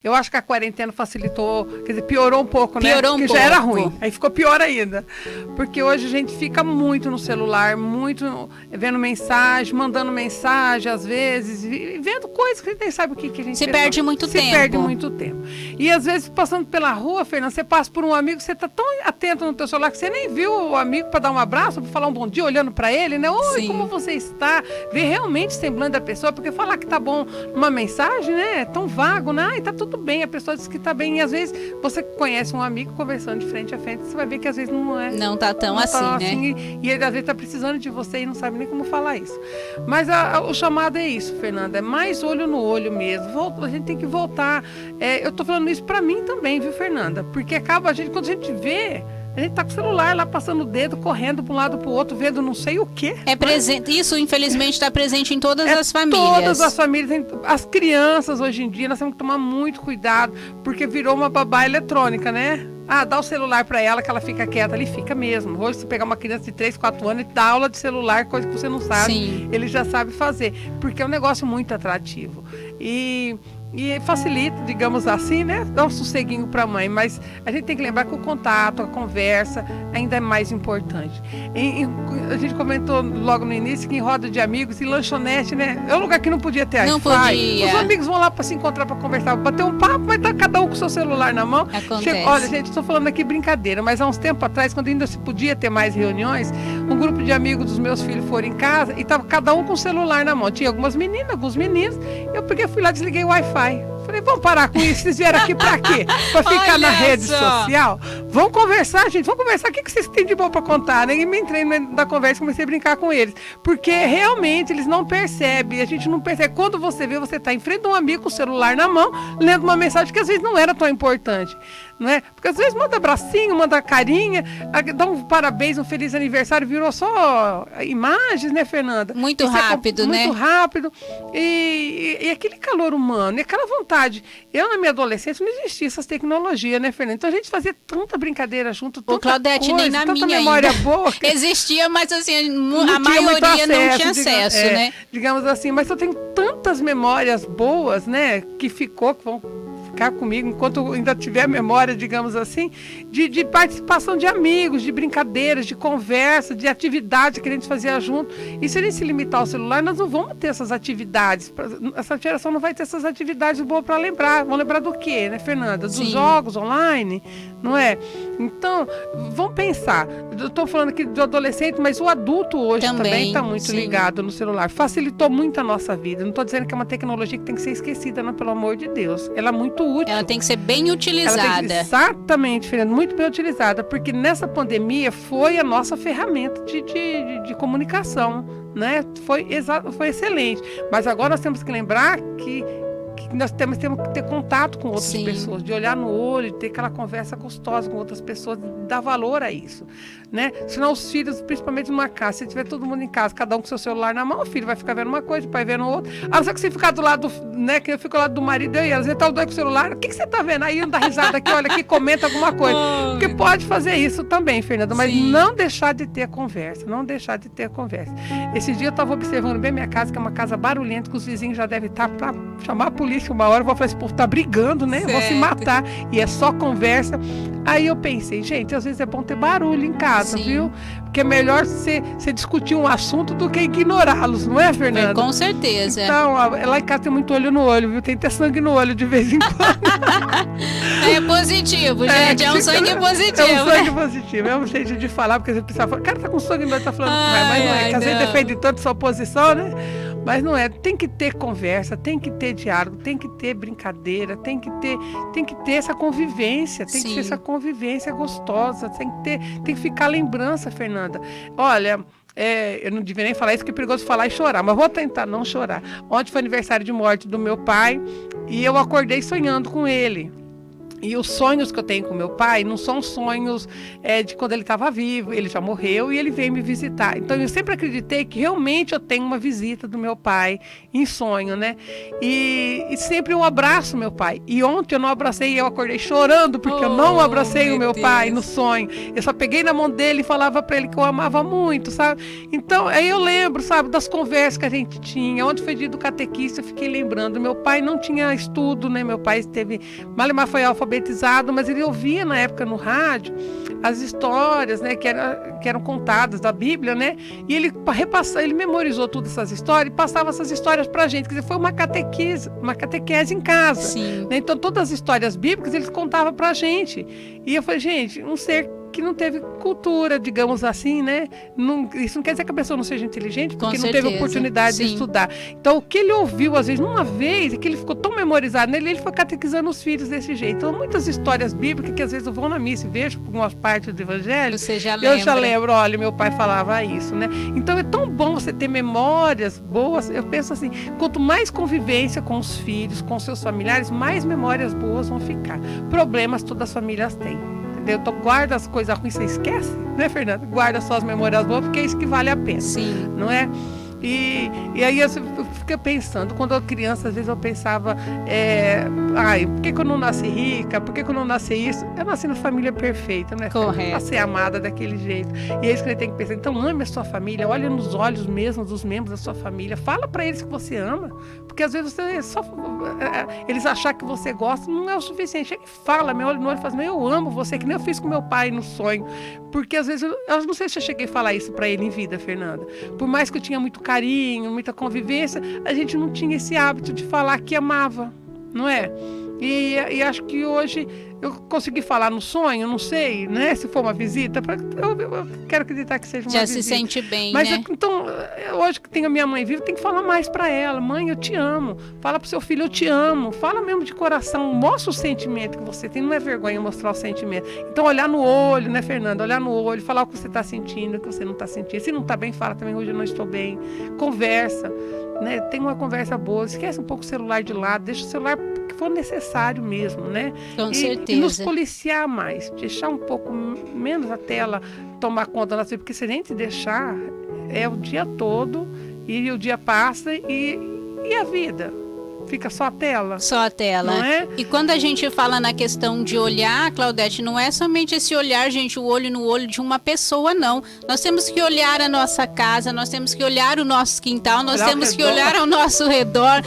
Eu acho que a quarentena facilitou, quer dizer, piorou um pouco, né? Piorou um pouco. Porque já era ruim, aí ficou pior ainda. Porque hoje a gente fica muito no celular, muito vendo mensagem, mandando mensagem às vezes, e vendo coisas que a gente nem sabe o que a gente Se perde muito tempo. Se perde muito tempo. E às vezes, passando pela rua, Fernanda, você passa por um amigo, você tá tão atento no teu celular que você nem viu o amigo para dar um abraço, para falar um bom dia, olhando para ele, né? Oi, Sim. como você está? Ver realmente o semblante da pessoa, porque falar que tá bom numa mensagem, né? É tão vago, né? Ai, tá tudo bem, a pessoa diz que tá bem, e às vezes você conhece um amigo conversando de frente a frente, você vai ver que às vezes não é. Não tá tão assim, né? E ele às vezes tá precisando de você e não sabe nem como falar isso. Mas o chamado é isso, Fernanda, é mais olho no olho mesmo. A gente tem que voltar. Eu tô falando isso pra mim também, viu, Fernanda? Porque acaba quando a gente vê, a gente tá com o celular lá, passando o dedo, correndo para um lado para o outro, vendo não sei o quê. Isso, infelizmente, está presente em todas as famílias. Todas as famílias. As crianças, hoje em dia, nós temos que tomar muito cuidado, porque virou uma babá eletrônica, né? Dá o celular para ela, que ela fica quieta ali, fica mesmo. Hoje, se pegar uma criança de 3, 4 anos e dá aula de celular, coisa que você não sabe, Sim. Ele já sabe fazer, porque é um negócio muito atrativo. E facilita, digamos assim, né? Dá um sosseguinho para a mãe, mas a gente tem que lembrar que o contato, a conversa ainda é mais importante. A gente comentou logo no início que em roda de amigos e lanchonete, né? É um lugar que não podia ter Não Wi-Fi. podia. Os amigos vão lá para se encontrar, para conversar, para bater um papo, mas tá cada um com o seu celular na mão. Acontece. Olha, gente, estou falando aqui brincadeira, mas há uns tempos atrás, quando ainda se podia ter mais reuniões, um grupo de amigos dos meus filhos foram em casa e tava cada um com o celular na mão. Tinha algumas meninas, alguns meninos. Eu peguei, fui lá, desliguei o Wi-Fi. Falei, vamos parar com isso, vocês vieram aqui pra quê? Pra ficar na rede social? Vamos conversar, gente, vamos conversar, o que vocês têm de bom pra contar? Nem me entrei da conversa e comecei a brincar com eles, porque realmente eles não percebem, a gente não percebe. Quando você vê, você tá em frente de um amigo com o celular na mão, lendo uma mensagem que às vezes não era tão importante, não é? Porque às vezes manda abracinho, manda carinha, dá um parabéns, um feliz aniversário, virou só imagens, né, Fernanda? Muito rápido, né? Muito rápido, e aquele calor humano, e aquela vontade. Eu, na minha adolescência, não existia essas tecnologias, né, Fernanda? Então a gente fazia tanta brincadeira junto, tanta Claudete, coisa, nem na tanta minha memória ainda. boa. Existia, mas assim, a maioria não tinha acesso, né? Digamos assim, mas eu tenho tantas memórias boas, né, que vão ficar comigo enquanto eu ainda tiver memória, digamos assim, de participação de amigos, de brincadeiras, de conversa, de atividade que a gente fazia junto. E se a gente se limitar ao celular, nós não vamos ter essas atividades. Essa geração não vai ter essas atividades boas para lembrar. Vão lembrar do quê, né, Fernanda? Dos Sim. jogos online, não é? Então, vamos pensar. Eu estou falando aqui do adolescente, mas o adulto hoje também está muito sim. ligado no celular. Facilitou muito a nossa vida. Não estou dizendo que é uma tecnologia que tem que ser esquecida, não, pelo amor de Deus. Ela é muito útil. Ela tem que ser bem utilizada. Exatamente, Fernanda, muito bem utilizada, porque nessa pandemia foi a nossa ferramenta de comunicação, né? Foi excelente. Mas agora nós temos que lembrar que nós temos que ter contato com outras Sim. pessoas, de olhar no olho, de ter aquela conversa gostosa com outras pessoas, de dar valor a isso, né? Senão os filhos, principalmente numa casa, se tiver todo mundo em casa, cada um com seu celular na mão, o filho vai ficar vendo uma coisa, o pai vendo outra. Só que você ficar do lado, né, que eu fico ao lado do marido e ela, você tá doido com o celular, o que você tá vendo? Aí não dá risada aqui, olha aqui, comenta alguma coisa. Porque pode fazer isso também, Fernanda, mas Sim. não deixar de ter a conversa, não deixar de ter a conversa. Esse dia eu estava observando bem minha casa, que é uma casa barulhenta, que os vizinhos já devem estar para chamar a polícia uma hora, eu vou falar, esse povo tá brigando, né? Vão se matar. E é só conversa. Aí eu pensei, gente, às vezes é bom ter barulho em casa, Sim. viu? Porque é melhor você discutir um assunto do que ignorá-los, não é, Fernanda? Com certeza. Então, lá em casa tem muito olho no olho, viu? Tem até sangue no olho de vez em quando. É positivo, gente. É um sangue positivo. É um sangue positivo. É um jeito de falar, porque você precisa falar, cara, tá com sangue no olho, tá falando com raiva, mas não é. Que às vezes defende tanto sua posição, né? Mas não é, tem que ter conversa, tem que ter diálogo, tem que ter brincadeira, tem que ter essa convivência, tem que ter essa convivência gostosa, tem que ficar lembrança, Fernanda. Olha, eu não devia nem falar isso, porque é perigoso falar e chorar, mas vou tentar não chorar. Ontem foi aniversário de morte do meu pai e eu acordei sonhando com ele. E os sonhos que eu tenho com meu pai não são sonhos de quando ele estava vivo, ele já morreu e ele veio me visitar. Então eu sempre acreditei que realmente eu tenho uma visita do meu pai em sonho, né? E sempre eu abraço meu pai. E ontem eu não abracei, eu acordei chorando porque eu não abracei o meu pai no sonho. Eu só peguei na mão dele e falava para ele que eu amava muito, sabe? Então aí eu lembro, sabe, das conversas que a gente tinha. Onde foi dia do catequista, eu fiquei lembrando. Meu pai não tinha estudo, né? Meu pai teve, Malemar foi alfabetizado, mas ele ouvia na época no rádio as histórias, né, que eram contadas da Bíblia, né, e ele memorizou todas essas histórias e passava essas histórias pra gente, quer dizer, foi uma catequese em casa, né? Então todas as histórias bíblicas ele contava pra gente, e eu falei, gente, um ser que não teve cultura, digamos assim, né? Isso não quer dizer que a pessoa não seja inteligente, porque não teve oportunidade de estudar. Então, o que ele ouviu, às vezes, uma vez, é que ele ficou tão memorizado nele, ele foi catequizando os filhos desse jeito. Então, muitas histórias bíblicas, que às vezes eu vou na missa e vejo algumas partes do Evangelho, eu já lembro, olha, meu pai falava isso, né? Então, é tão bom você ter memórias boas. Eu penso assim, quanto mais convivência com os filhos, com seus familiares, mais memórias boas vão ficar. Problemas todas as famílias têm. Então, guarda as coisas ruins, você esquece, né, Fernanda? Guarda só as memórias boas, porque é isso que vale a pena. Sim. Não é? E aí eu fiquei pensando, quando eu era criança, às vezes eu pensava, por que eu não nasci rica? Por que eu não nasci isso? Eu nasci na família perfeita, né? Correto. Nasci amada daquele jeito. E é isso que a gente tem que pensar. Então, ame a sua família, olhe nos olhos mesmo dos membros da sua família, fala para eles que você ama, porque às vezes eles achar que você gosta não é o suficiente. Chega e fala, meu olho no olho, e fala, eu amo você, que nem eu fiz com meu pai no sonho. Porque às vezes, eu não sei se eu cheguei a falar isso para ele em vida, Fernanda. Por mais que eu tinha muito carinho, muita convivência, a gente não tinha esse hábito de falar que amava, não é? E acho que hoje eu consegui falar no sonho, não sei, né? Se for uma visita, eu quero acreditar que seja uma visita. Já se sente bem, mas, né? Então, hoje que tenho a minha mãe viva, tem que falar mais para ela. Mãe, eu te amo. Fala pro seu filho, eu te amo. Fala mesmo de coração, mostra o sentimento que você tem. Não é vergonha mostrar o sentimento. Então, olhar no olho, né, Fernanda? Olhar no olho, falar o que você está sentindo, o que você não está sentindo. Se não está bem, fala também, hoje eu não estou bem. Conversa, né? Tem uma conversa boa. Esquece um pouco o celular de lado, deixa o celular que for necessário mesmo, né? Com certeza. E nos policiar mais, deixar um pouco menos a tela tomar conta da nossa vida, porque se a gente deixar, é o dia todo, e o dia passa, e a vida? Fica só a tela. Só a tela. Não é? E quando a gente fala na questão de olhar, Claudete, não é somente esse olhar, gente, o olho no olho de uma pessoa, não. Nós temos que olhar a nossa casa, nós temos que olhar o nosso quintal, nós temos que olhar ao nosso redor.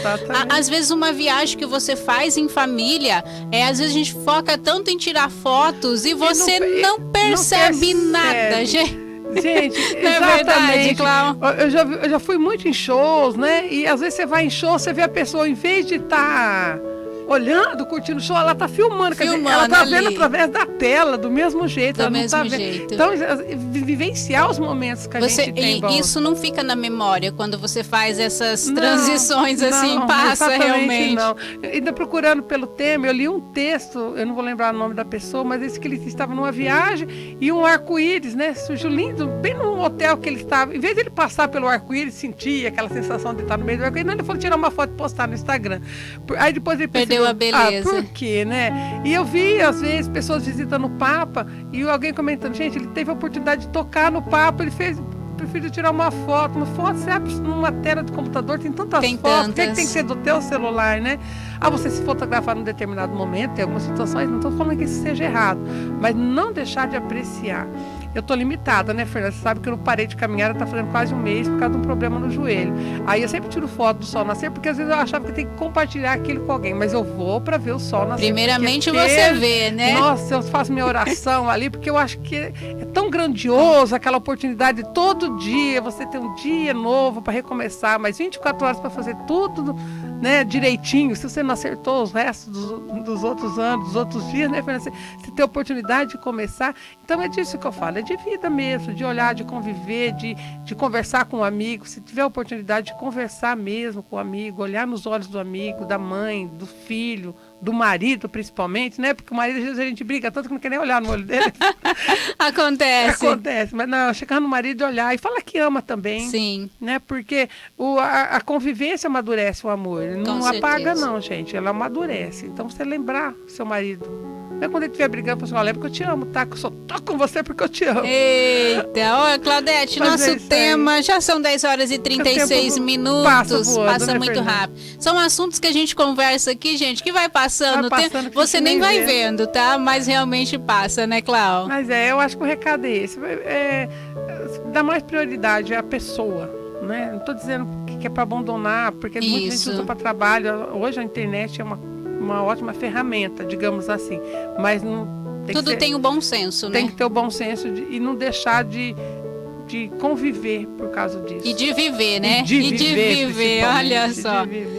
Às vezes uma viagem que você faz em família, às vezes a gente foca tanto em tirar fotos e você não percebe nada, gente. Gente, não é verdade, Cláudia? Eu já fui muito em shows, né? E às vezes você vai em show, você vê a pessoa, em vez de estar olhando, curtindo o show, ela está filmando. Ela está vendo através da tela, do mesmo jeito. Do mesmo jeito. Então, vivenciar os momentos que a gente tem. E isso não fica na memória quando você faz essas transições assim, passa realmente. Não. Ainda procurando pelo tema, eu li um texto, eu não vou lembrar o nome da pessoa, mas disse que ele estava numa viagem e um arco-íris, né? Surgiu lindo, bem no hotel que ele estava. Em vez de ele passar pelo arco-íris, sentir aquela sensação de estar no meio do arco-íris, ele foi tirar uma foto e postar no Instagram. Aí depois ele perdeu a beleza. Por quê, né? E eu vi, às vezes, pessoas visitando o Papa e alguém comentando, gente, ele teve a oportunidade de tocar no Papa, prefiro tirar uma foto. Uma foto, você abre numa tela de computador, tem tantas fotos, por que tem que ser do teu celular, né? Você se fotografar num determinado momento, tem algumas situações, não estou falando que isso seja errado, mas não deixar de apreciar. Eu estou limitada, né, Fernanda? Você sabe que eu não parei de caminhar, está fazendo quase um mês por causa de um problema no joelho. Aí eu sempre tiro foto do sol nascer, porque às vezes eu achava que tem que compartilhar aquilo com alguém, mas eu vou para ver o sol nascer. Primeiramente você vê, né? Nossa, eu faço minha oração ali, porque eu acho que é tão grandioso aquela oportunidade de todo dia, você ter um dia novo para recomeçar, mais 24 horas para fazer tudo, né, direitinho. Se você não acertou os restos dos outros anos, dos outros dias, né, Fernanda? Você tem a oportunidade de começar. Então é disso que eu falo, de vida mesmo, de olhar, de conviver, de conversar com o amigo. Se tiver a oportunidade de conversar mesmo com o amigo, olhar nos olhos do amigo, da mãe, do filho, do marido, principalmente, né? Porque o marido, às vezes, a gente briga tanto que não quer nem olhar no olho dele. Acontece. Acontece, mas não, chegar no marido e olhar e fala que ama também. Sim. Né? Porque a convivência amadurece o amor. Ele não apaga, não, gente. Ela amadurece. Então, você lembrar seu marido. Não é quando ele estiver brigando, você fala, lembra que eu te amo, tá? Que eu só tô com você porque eu te amo. Eita, olha, Claudete, Mas nosso tema, já são 10 horas e 36 minutos. Passa muito rápido. São assuntos que a gente conversa aqui, gente, que vai passando. Você nem vai vendo, tá? Mas realmente passa, né, Clau? Mas eu acho que o recado é esse. Dá mais prioridade à pessoa, né? Não tô dizendo que é para abandonar, porque muita gente usa para trabalho. Hoje a internet é uma ótima ferramenta, digamos assim. Mas não tem tudo tem o bom senso, né? Tem que ter o bom senso e não deixar de conviver por causa disso. E de viver, né? E de viver, olha só.